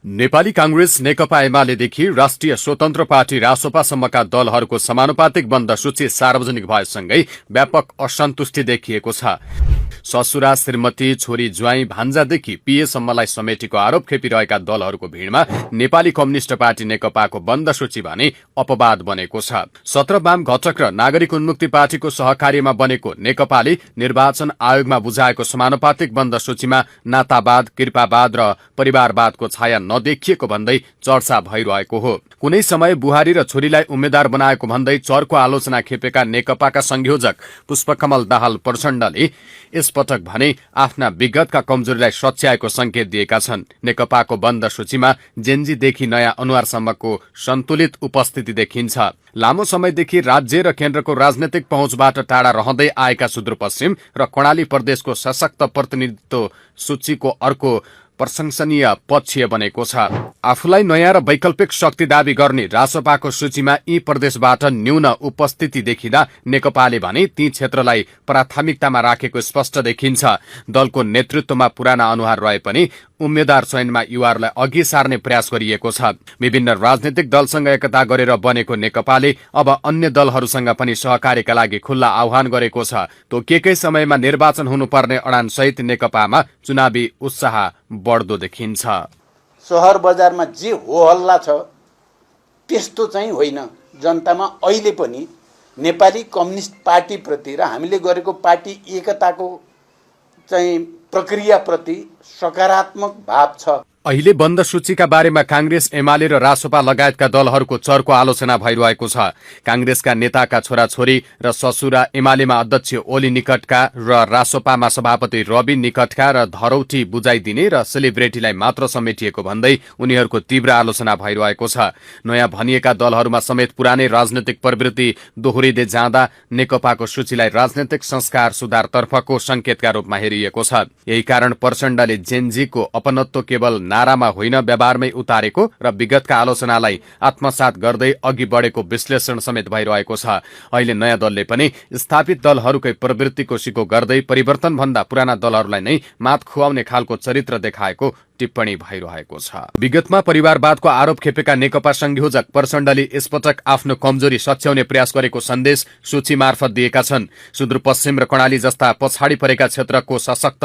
नेपाली कांग्रेस नेकपा एमालेदेखि राष्ट्रिय स्वतन्त्र पार्टी रासोपासम्मका दलहरूको समानुपातिक बन्द सूची सार्वजनिक भएसँगै व्यापक असन्तुष्टि देखिएको छ। ससुरा, श्रीमती, छोरी, ज्वाइँ, भान्जादेखि पीएसम्मलाई समेटेको आरोप खेपिरहेका दलहरूको भीड़मा नेपाली कम्युनिष्ट पार्टी नेकपाको बन्द सूची भने अपवाद बनेको छ। 17 वाम घटक र नागरिक उन्मुक्ति पार्टीको सहकार्यमा बनेको नेकपाले निर्वाचन आयोगमा बुझाएको समानुपातिक बन्द सूचीमा नातावाद, कृपावाद र परिवारवादको छाया नदेखिएको भन्दै चर्चा भइरहेको हो। कुनै समय बुहारी र छोरीलाई उम्मेद्वार बनाएको भन्दै चर्को आलोचना खेपेका नेकपाका संयोजक पुष्पकमल दाहाल प्रचण्डले यसपटक भने आफ्ना विगतका कमजोरीलाई सच्याएको संकेत दिएका छन्। नेकपाको बन्द सूचीमा जेन्जीदेखि नयाँ अनुहारसम्मको सन्तुलित उपस्थिति देखिन्छ। लामो समयदेखि राज्य र केन्द्रको राजनैतिक पहुँचबाट टाढा रहँदै आएका सुदूरपश्चिम र कर्णाली प्रदेशको सशक्त प्रतिनिधित्व सूचीको अर्को प्रशंसनीय पक्ष बनेको छ। आफूलाई नयाँ र वैकल्पिक शक्ति दावी गर्ने रासपाको सूचीमा यी प्रदेशबाट न्यून उपस्थिति देखिँदा नेकपाले भने ती क्षेत्रलाई प्राथमिकतामा राखेको स्पष्ट देखिन्छ। दलको नेतृत्वमा पुराना अनुहार रहे पनि उम्मेद्वार चयनमा युवाहरूलाई अघि सार्ने प्रयास गरिएको छ। विभिन्न राजनैतिक दलसँग एकता गरेर बनेको नेकपाले अब अन्य दलहरूसँग पनि सहकार्यका लागि खुल्ला आह्वान गरेको छ। तोकिएकै समयमा निर्वाचन हुनुपर्ने अडानसहित नेकपामा चुनावी उत्साह बढ्दो देखिन्छ। शहर बजारमा जे हो हल्ला छ त्यस्तो चाहिँ होइन। जनतामा अहिले पनि नेपाली कम्युनिस्ट पार्टीप्रति र हामीले गरेको पार्टी एकताको चाहिँ प्रक्रियाप्रति सकारात्मक भाव छ। अहिले बन्द सूचीका बारेमा कांग्रेस, एमाले र रासोपा लगायतका दलहरूको चर्को आलोचना भइरहेको छ। कांग्रेसका नेताका छोराछोरी र ससुरा, एमालेमा अध्यक्ष ओली निकटका र रासोपामा सभापति रवि निकटका र धरौटी बुझाइदिने र सेलिब्रेटीलाई मात्र समेटिएको भन्दै उनीहरूको तीव्र आलोचना भइरहेको छ। नयाँ भनिएका दलहरूमा समेत पुरानै राजनैतिक प्रवृत्ति दोहोरिँदै जाँदा नेकपाको सूचीलाई राजनैतिक संस्कार सुधारतर्फको संकेतका रूपमा हेरिएको छ। यही कारण प्रचण्डले जेनजीको अपनत्व केवल नारामा होइन व्यवहारमै उतारेको र विगतका आलोचनालाई आत्मसात गर्दै अघि बढेको विश्लेषण समेत भइरहेको छ। अहिले नयाँ दलले पनि स्थापित दलहरूकै प्रवृत्तिको सिको गर्दै परिवर्तन भन्दा पुराना दलहरूलाई नै मात खुवाउने खालको चरित्र देखाएको टिप्पणी भइरहेको छ। विगतमा परिवारवादको आरोप खेपेका नेकपा संयोजक प्रचण्डले यसपटक आफ्नो कमजोरी सच्याउने प्रयास गरेको सन्देश सूची मार्फत दिएका छन्। सुदूरपश्चिम र कर्णाली जस्ता पछाडि परेका क्षेत्रको सशक्त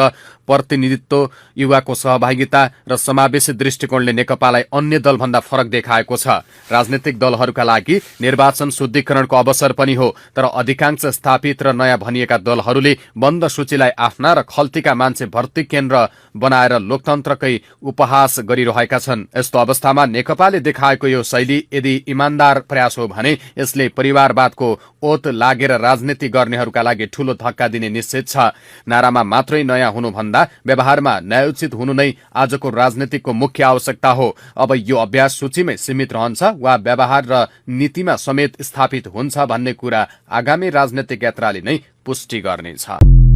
प्रतिनिधित्व, युवाको सहभागिता र समावेशी दृष्टिकोणले नेकपालाई अन्य दलभन्दा फरक देखाएको छ। राजनैतिक दलहरूका लागि निर्वाचन शुद्धिकरणको अवसर पनि हो, तर अधिकांश स्थापित र नयाँ भनिएका दलहरूले बन्द सूचीलाई आफ्ना र खल्तीका मान्छे भर्ती केन्द्र बनाएर लोकतन्त्रकै उपहास गरिरहेका छन्। यस्तो अवस्थामा नेकपाले देखाएको यो शैली यदि इमान्दार प्रयास हो भने यसले परिवारवादको ओत लागेर राजनीति गर्नेहरूका लागि ठूलो धक्का दिने निश्चित छ। नारामा मात्रै नयाँ हुनुभन्दा व्यवहारमा न्यायोचित हुनु नै आजको राजनीतिको मुख्य आवश्यकता हो। अब यो अभ्यास सूचीमै सीमित रहन्छ वा व्यवहार र नीतिमा समेत स्थापित हुन्छ भन्ने कुरा आगामी राजनीतिक यात्राले नै पुष्टि गर्नेछ।